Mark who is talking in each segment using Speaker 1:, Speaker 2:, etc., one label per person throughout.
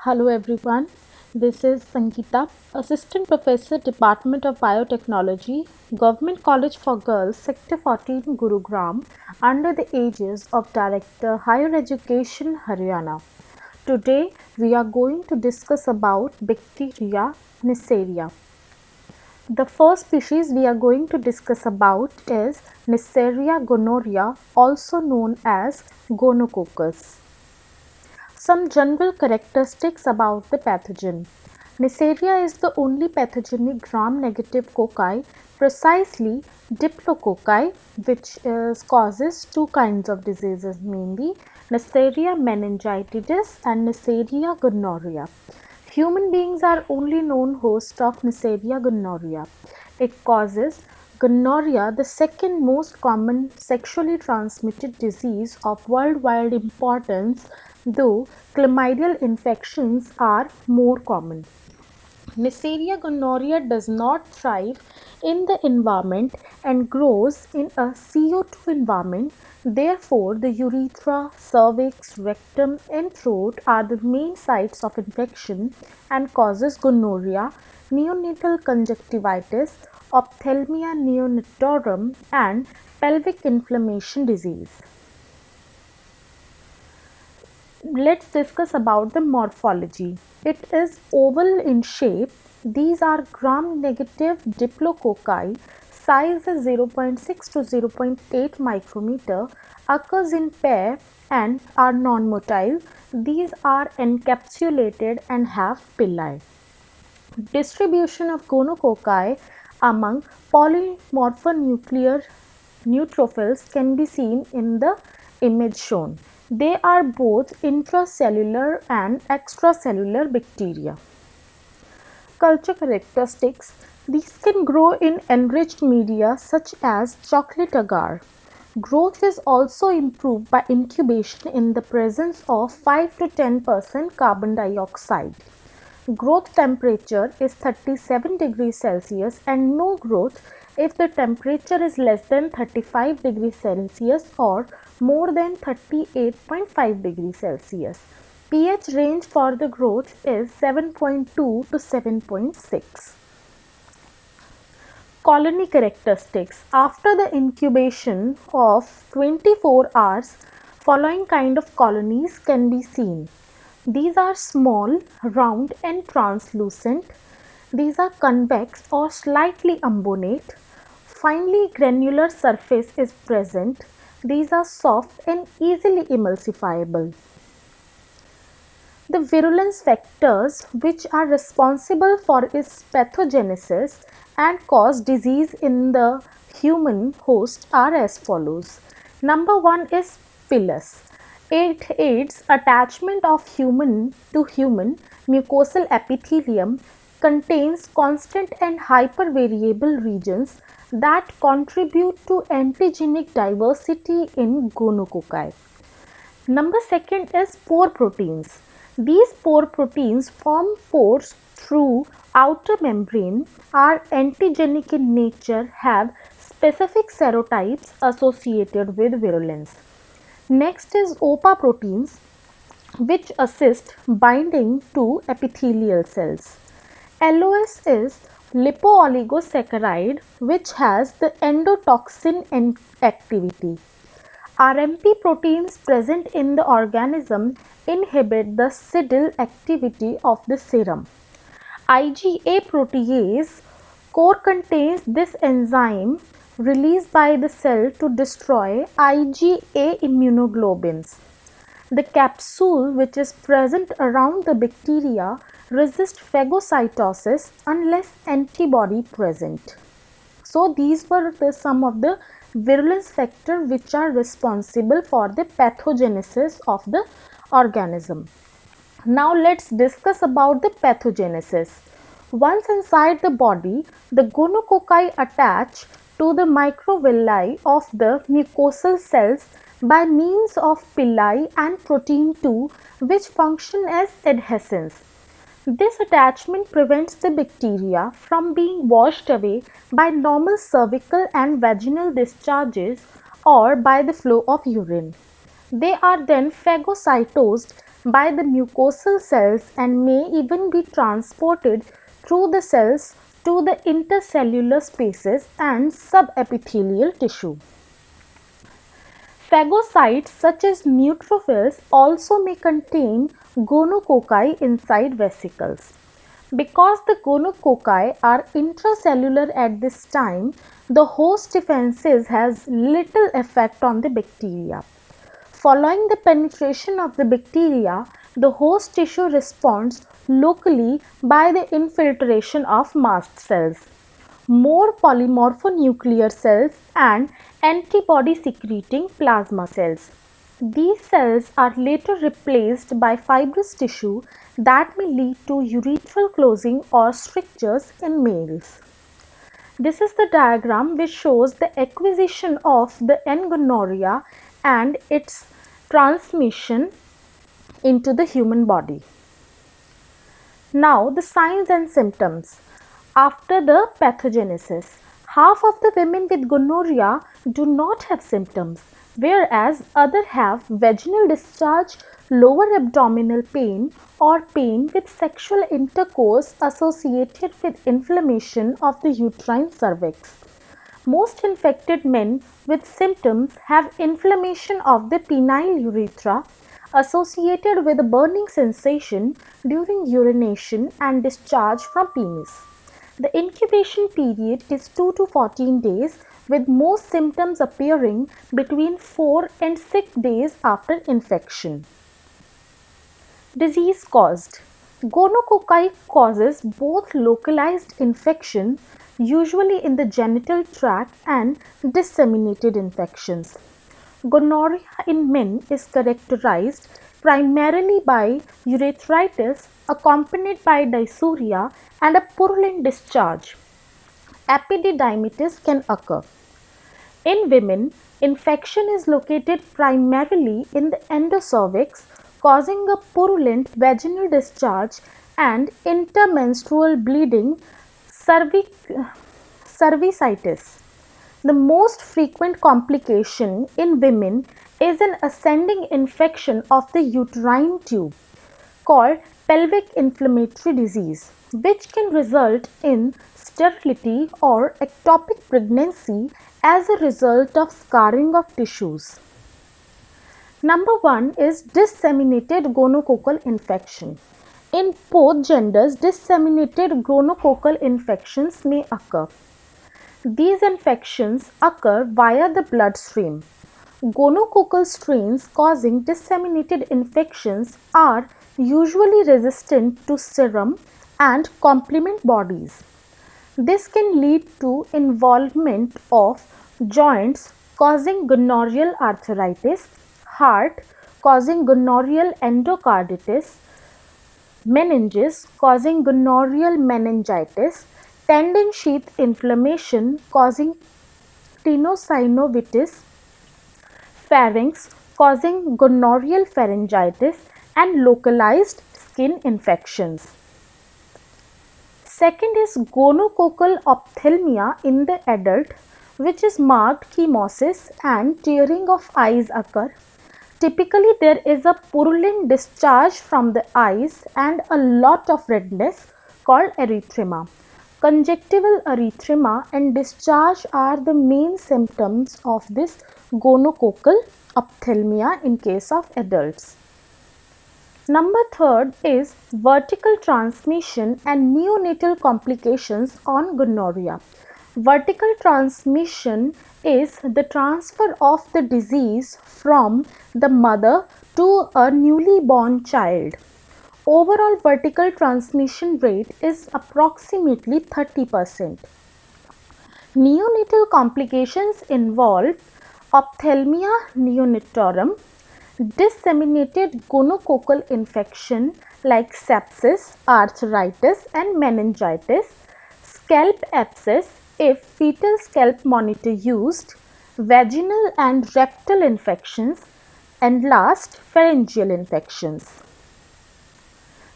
Speaker 1: Hello everyone, this is Sangeeta, Assistant Professor, Department of Biotechnology, Government College for Girls, Sector 14, Gurugram, under the aegis of Director Higher Education, Haryana. Today we are going to discuss about bacteria Neisseria. The first species we are going to discuss about is Neisseria gonorrhea, also known as gonococcus. Some general characteristics about the pathogen. Neisseria is the only pathogenic gram-negative cocci, precisely diplococci, which causes two kinds of diseases, mainly Neisseria meningitidis and Neisseria gonorrhea. Human beings are only known host of Neisseria gonorrhea. It causes gonorrhea, the second most common sexually transmitted disease of worldwide importance, though chlamydial infections are more common. Neisseria gonorrhea does not thrive in the environment and grows in a CO2 environment. Therefore, the urethra, cervix, rectum, and throat are the main sites of infection and causes gonorrhea, neonatal conjunctivitis, ophthalmia neonatorum, and pelvic inflammation disease. Let's discuss about the morphology. It is oval in shape. These are gram-negative diplococci. Size is 0.6 to 0.8 micrometer. Occurs in pair and are non-motile. These are encapsulated and have pili. Distribution of gonococci among polymorphonuclear neutrophils can be seen in the image shown. They are both intracellular and extracellular bacteria. Culture characteristics. These can grow in enriched media such as chocolate agar. Growth is also improved by incubation in the presence of 5 to 10% carbon dioxide. Growth temperature is 37 degrees Celsius and no growth if the temperature is less than 35 degrees Celsius or more than 38.5 degrees Celsius. pH range for the growth is 7.2 to 7.6. Colony characteristics. After the incubation of 24 hours, following kind of colonies can be seen. These are small, round and translucent. These are convex or slightly umbonate. Finely granular surface is present. These are soft and easily emulsifiable. The virulence factors which are responsible for its pathogenesis and cause disease in the human host are as follows. Number 1 is pilus. It aids attachment of human to human mucosal epithelium, contains constant and hypervariable regions that contribute to antigenic diversity in gonococci. Number second is pore proteins. These pore proteins form pores through outer membrane, are antigenic in nature, have specific serotypes associated with virulence. Next is OPA proteins, which assist binding to epithelial cells. LOS is lipooligosaccharide, which has the endotoxin activity. RMP proteins present in the organism inhibit the CDIL activity of the serum. IgA protease core contains this enzyme released by the cell to destroy IgA immunoglobulins. The capsule which is present around the bacteria resists phagocytosis unless antibody present. So these were some of the virulence factors which are responsible for the pathogenesis of the organism. Now let's discuss about the pathogenesis. Once inside the body, the gonococci attach to the microvilli of the mucosal cells by means of pili and protein 2, which function as adhesins. This attachment prevents the bacteria from being washed away by normal cervical and vaginal discharges or by the flow of urine. They are then phagocytosed by the mucosal cells and may even be transported through the cells to the intercellular spaces and subepithelial tissue. Phagocytes such as neutrophils also may contain gonococci inside vesicles. Because the gonococci are intracellular at this time, the host defenses has little effect on the bacteria. Following the penetration of the bacteria, the host tissue responds locally by the infiltration of mast cells, more polymorphonuclear cells and antibody secreting plasma cells. These cells are later replaced by fibrous tissue that may lead to urethral closing or strictures in males. This is the diagram which shows the acquisition of the N-gonorrhea and its transmission into the human body. Now the signs and symptoms. After the pathogenesis, half of the women with gonorrhea do not have symptoms, whereas others have vaginal discharge, lower abdominal pain or pain with sexual intercourse associated with inflammation of the uterine cervix. Most infected men with symptoms have inflammation of the penile urethra associated with a burning sensation during urination and discharge from penis. The incubation period is 2 to 14 days, with most symptoms appearing between 4 and 6 days after infection. Disease caused. Gonococci causes both localized infection, usually in the genital tract, and disseminated infections. Gonorrhea in men is characterized primarily by urethritis accompanied by dysuria and a purulent discharge. Epididymitis can occur. In women, infection is located primarily in the endocervix, causing a purulent vaginal discharge and intermenstrual bleeding, cervicitis. The most frequent complication in women is an ascending infection of the uterine tube called pelvic inflammatory disease, which can result in sterility or ectopic pregnancy as a result of scarring of tissues. Number 1 is disseminated gonococcal infection. In both genders, disseminated gonococcal infections may occur. These infections occur via the bloodstream. Gonococcal strains causing disseminated infections are usually resistant to serum and complement bodies. This can lead to involvement of joints causing gonorrheal arthritis, heart causing gonorrheal endocarditis, meninges causing gonorrheal meningitis, tendon sheath inflammation causing tenosynovitis, pharynx causing gonorrheal pharyngitis, and localized skin infections. Second is gonococcal ophthalmia in the adult, which is marked chemosis and tearing of eyes occur. Typically, there is a purulent discharge from the eyes and a lot of redness called erythema. Conjunctival erythema and discharge are the main symptoms of this gonococcal ophthalmia in case of adults. Number 3 is vertical transmission and neonatal complications on gonorrhea. Vertical transmission is the transfer of the disease from the mother to a newly born child. Overall vertical transmission rate is approximately 30%. Neonatal complications involve ophthalmia neonatorum, disseminated gonococcal infection like sepsis, arthritis and meningitis, scalp abscess if fetal scalp monitor used, vaginal and rectal infections, and last pharyngeal infections.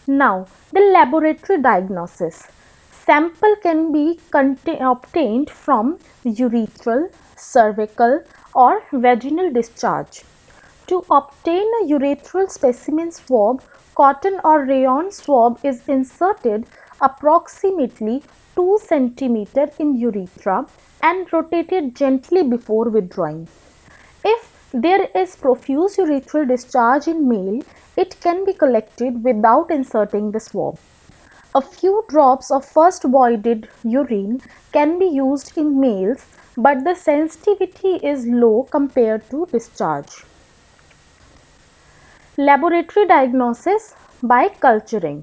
Speaker 1: Now the laboratory diagnosis. Sample can be obtained from urethral, cervical or vaginal discharge. To obtain a urethral specimen swab, cotton or rayon swab is inserted approximately 2 cm in urethra and rotated gently before withdrawing. If there is profuse urethral discharge in male, it can be collected without inserting the swab. A few drops of first voided urine can be used in males, but the sensitivity is low compared to discharge. Laboratory diagnosis by culturing.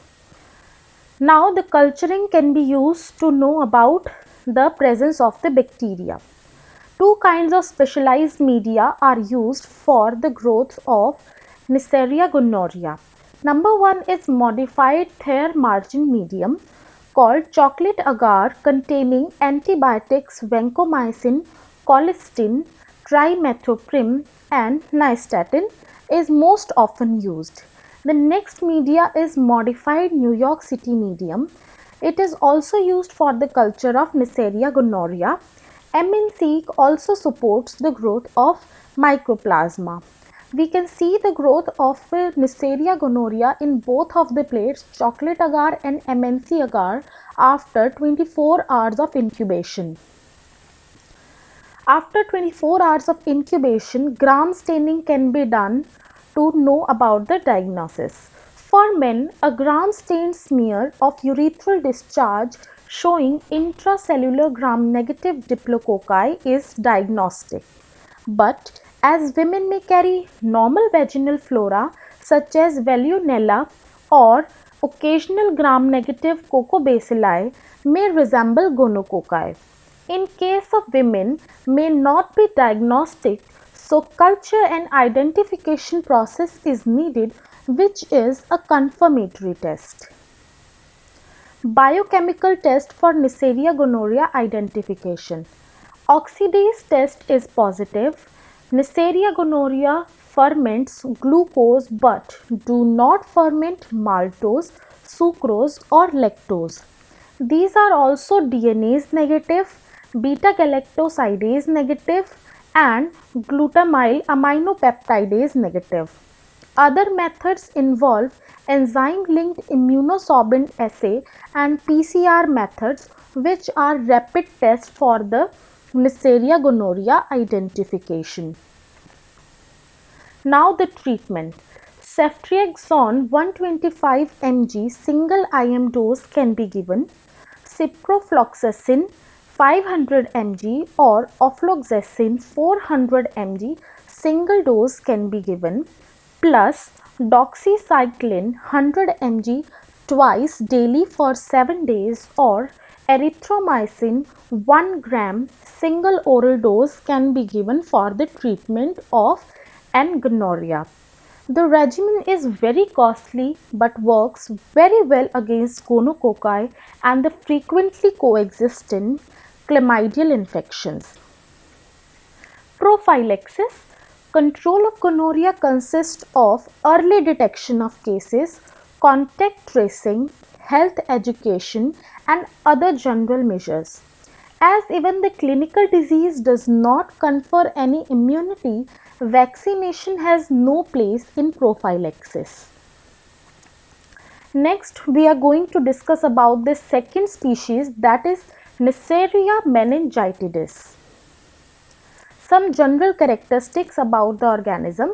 Speaker 1: Now the culturing can be used to know about the presence of the bacteria. Two kinds of specialized media are used for the growth of Neisseria gonorrhea. Number one is modified Thayer margin medium called chocolate agar containing antibiotics vancomycin, colistin, trimethoprim and nystatin is most often used. The next media is modified New York City medium. It is also used for the culture of Neisseria gonorrhea. MNC also supports the growth of mycoplasma. We can see the growth of Neisseria gonorrhea in both of the plates, chocolate agar and MNC agar, after 24 hours of incubation. After 24 hours of incubation, gram staining can be done to know about the diagnosis. For men, a gram stained smear of urethral discharge showing intracellular gram-negative diplococci is diagnostic. But as women may carry normal vaginal flora such as Veillonella or occasional gram-negative cocobacilli may resemble gonococci. In case of women may not be diagnostic, so culture and identification process is needed, which is a confirmatory test. Biochemical test for Neisseria gonorrhea identification. Oxidase test is positive. Neisseria gonorrhea ferments glucose but do not ferment maltose, sucrose or lactose. These are also DNase negative, beta-galactosidase negative and glutamyl aminopeptidase negative. Other methods involve enzyme-linked immunosorbent assay and PCR methods, which are rapid tests for the Neisseria gonorrhea identification. Now the treatment. Ceftriaxone 125 mg single IM dose can be given. Ciprofloxacin 500 mg or ofloxacin 400 mg single dose can be given, plus doxycycline 100 mg twice daily for 7 days or erythromycin 1 gram single oral dose can be given for the treatment of gonorrhea. The regimen is very costly but works very well against gonococci and the frequently coexistent chlamydial infections. Prophylaxis. Control of gonorrhea consists of early detection of cases, contact tracing, health education and other general measures. As even the clinical disease does not confer any immunity, vaccination has no place in prophylaxis. Next, we are going to discuss about the second species, that is Neisseria meningitidis. Some general characteristics about the organism.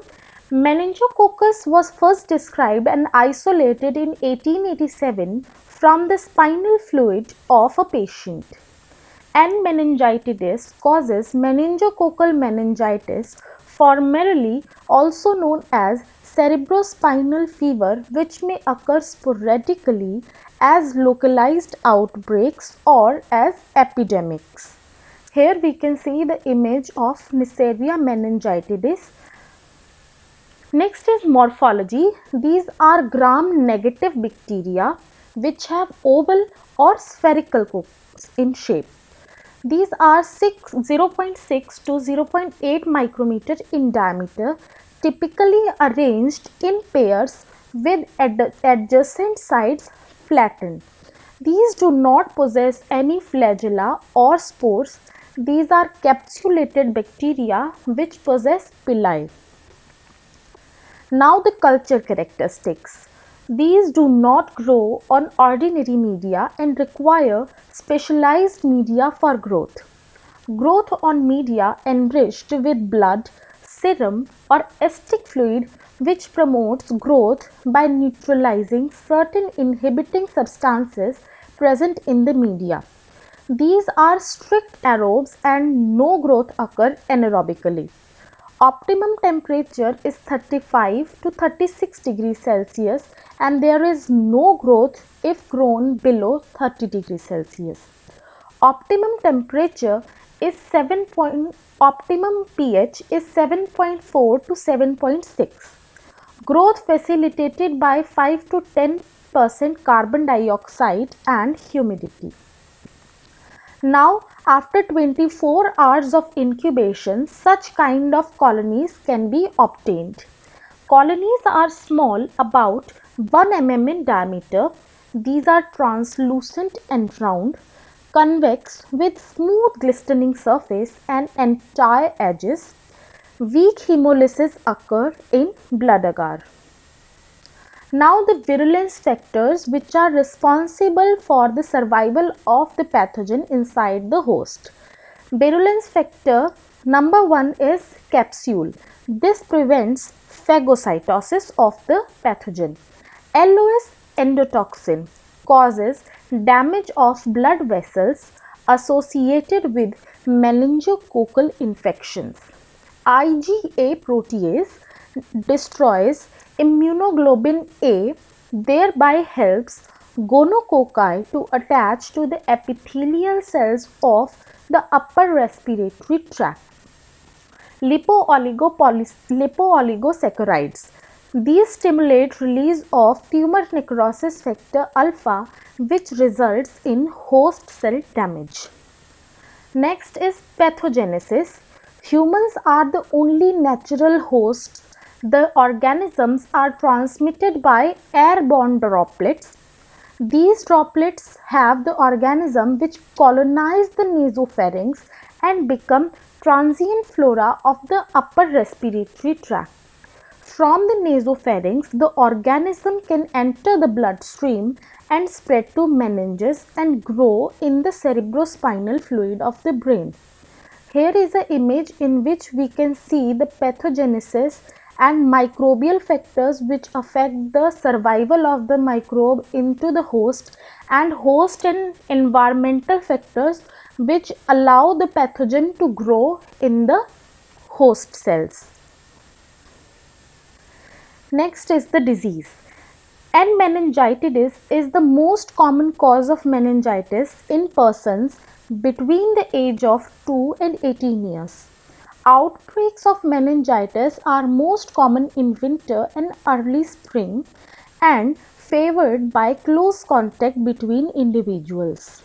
Speaker 1: Meningococcus was first described and isolated in 1887 from the spinal fluid of a patient. N. meningitidis causes meningococcal meningitis, formerly also known as cerebrospinal fever, which may occur sporadically as localized outbreaks or as epidemics. Here we can see the image of Neisseria meningitidis. Next is morphology. These are gram-negative bacteria which have oval or spherical coats in shape. These are 0.6 to 0.8 micrometer in diameter, typically arranged in pairs with adjacent sides flattened. These do not possess any flagella or spores. These are capsulated bacteria which possess pili. Now the culture characteristics. These do not grow on ordinary media and require specialized media for growth. Growth on media enriched with blood, serum, or acidic fluid, which promotes growth by neutralizing certain inhibiting substances present in the media. These are strict aerobes and no growth occur anaerobically. Optimum temperature is 35 to 36 degrees Celsius and there is no growth if grown below 30 degrees Celsius. Optimum temperature is optimum pH is 7.4 to 7.6. Growth facilitated by 5 to 10% carbon dioxide and humidity. Now, after 24 hours of incubation, such kind of colonies can be obtained. Colonies are small, about 1 mm in diameter. These are translucent and round, convex with smooth glistening surface and entire edges. Weak hemolysis occur in blood agar. Now the virulence factors which are responsible for the survival of the pathogen inside the host. Virulence factor number 1 is capsule. This prevents phagocytosis of the pathogen. LOS endotoxin causes damage of blood vessels associated with meningococcal infections. IgA protease destroys immunoglobulin A, thereby helps gonococci to attach to the epithelial cells of the upper respiratory tract. Lipo-oligosaccharides. These stimulate release of tumor necrosis factor alpha, which results in host cell damage. Next is pathogenesis. Humans are the only natural hosts. The organisms are transmitted by airborne droplets. These droplets have the organism which colonize the nasopharynx and become transient flora of the upper respiratory tract. From the nasopharynx, the organism can enter the bloodstream and spread to meninges and grow in the cerebrospinal fluid of the brain. Here is an image in which we can see the pathogenesis and microbial factors which affect the survival of the microbe into the host, and host and environmental factors which allow the pathogen to grow in the host cells. Next is the disease. And meningitis is the most common cause of meningitis in persons between the age of 2 and 18 years. Outbreaks of meningitis are most common in winter and early spring and favored by close contact between individuals.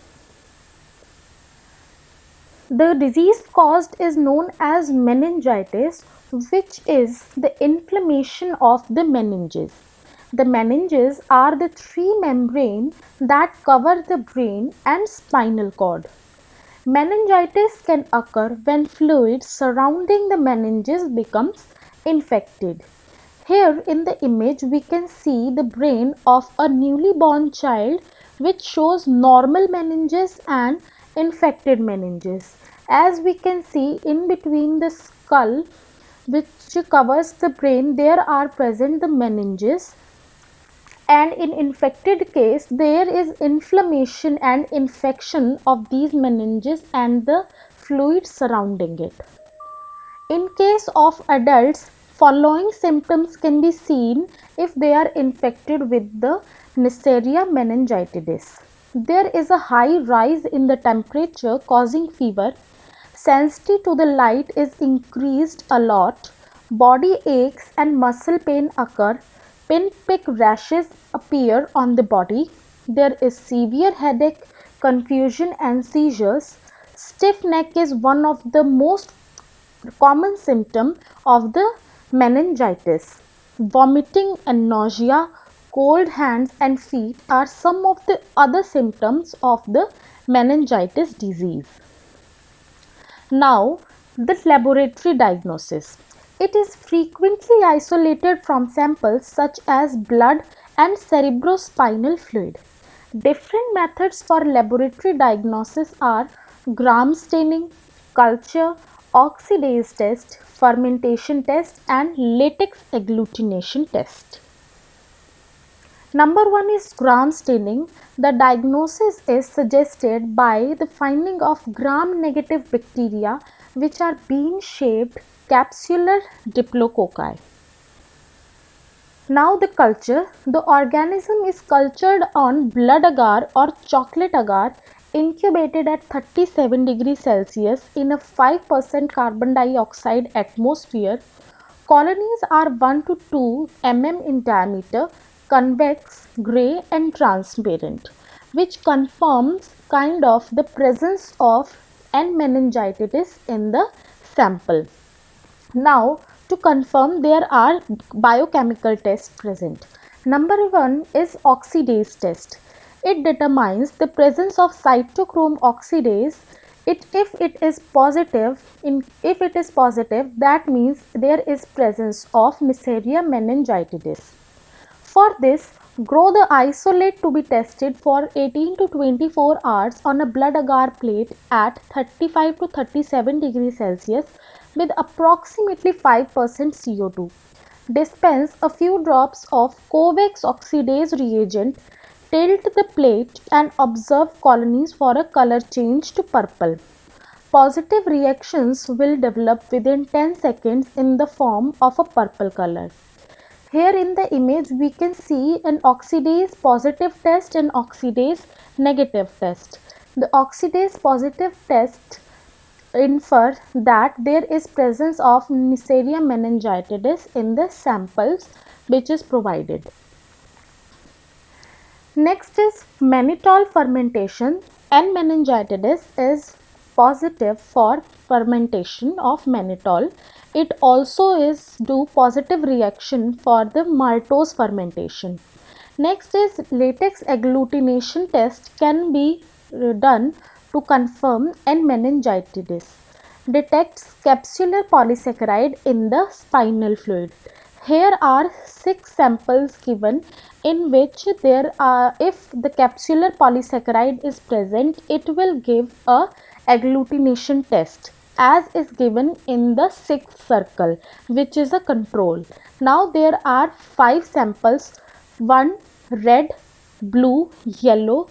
Speaker 1: The disease caused is known as meningitis, which is the inflammation of the meninges. The meninges are the three membranes that cover the brain and spinal cord. Meningitis can occur when fluid surrounding the meninges becomes infected. Here in the image we can see the brain of a newly born child, which shows normal meninges and infected meninges. As we can see, in between the skull which covers the brain, there are present the meninges, and in infected case there is inflammation and infection of these meninges and the fluid surrounding it. In case of adults, following symptoms can be seen if they are infected with the Neisseria meningitidis. There is a high rise in the temperature causing fever. Sensitivity to the light is increased a lot. Body aches and muscle pain occur. Pinprick rashes appear on the body. There is severe headache, confusion and seizures. Stiff neck is one of the most common symptom of the meningitis. Vomiting and nausea, cold hands and feet are some of the other symptoms of the meningitis disease. Now, the laboratory diagnosis. It is frequently isolated from samples such as blood and cerebrospinal fluid. Different methods for laboratory diagnosis are gram staining, culture, oxidase test, fermentation test, and latex agglutination test. Number one is gram staining. The diagnosis is suggested by the finding of gram-negative bacteria which are bean-shaped capsular diplococci. Now the culture. The organism is cultured on blood agar or chocolate agar incubated at 37 degrees Celsius in a 5% carbon dioxide atmosphere. Colonies are 1 to 2 mm in diameter, convex, grey and transparent, which confirms kind of the presence of N meningitis in the sample. Now, to confirm, there are biochemical tests present. Number one is oxidase test. It determines the presence of cytochrome oxidase. If it is positive, that means there is presence of Neisseria meningitidis. For this, grow the isolate to be tested for 18 to 24 hours on a blood agar plate at 35 to 37 degrees Celsius with approximately 5% CO2. Dispense a few drops of Covex oxidase reagent, tilt the plate and observe colonies for a color change to purple. Positive reactions will develop within 10 seconds in the form of a purple color. Here in the image we can see an oxidase positive test and oxidase negative test. The oxidase positive test infer that there is presence of Neisseria meningitidis in the samples which is provided. Next is mannitol fermentation. N meningitidis is positive for fermentation of mannitol. It also is do positive reaction for the maltose fermentation. Next is latex agglutination test can be done to confirm N meningitidis. Detects capsular polysaccharide in the spinal fluid. Here are 6 samples given in which there are, if the capsular polysaccharide is present, it will give a agglutination test as is given in the 6th circle, which is a control. Now there are 5 samples, 1 red, blue, yellow,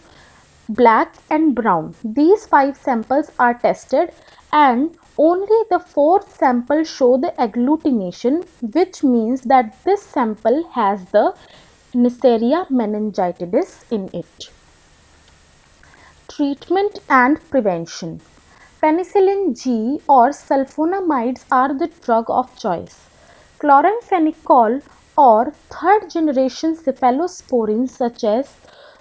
Speaker 1: black and brown. These 5 samples are tested and only the 4th sample show the agglutination, which means that this sample has the Neisseria meningitidis in it. Treatment and prevention. Penicillin G or sulfonamides are the drug of choice. Chloramphenicol or third generation cephalosporins such as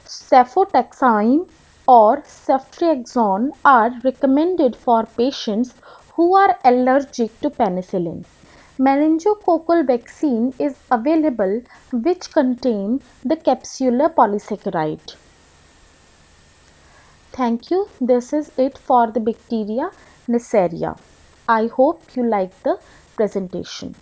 Speaker 1: cefotaxime or ceftriaxone are recommended for patients who are allergic to penicillin. Meningococcal vaccine is available which contain the capsular polysaccharide. Thank you. This is it for the bacteria Neisseria. I hope you like the presentation.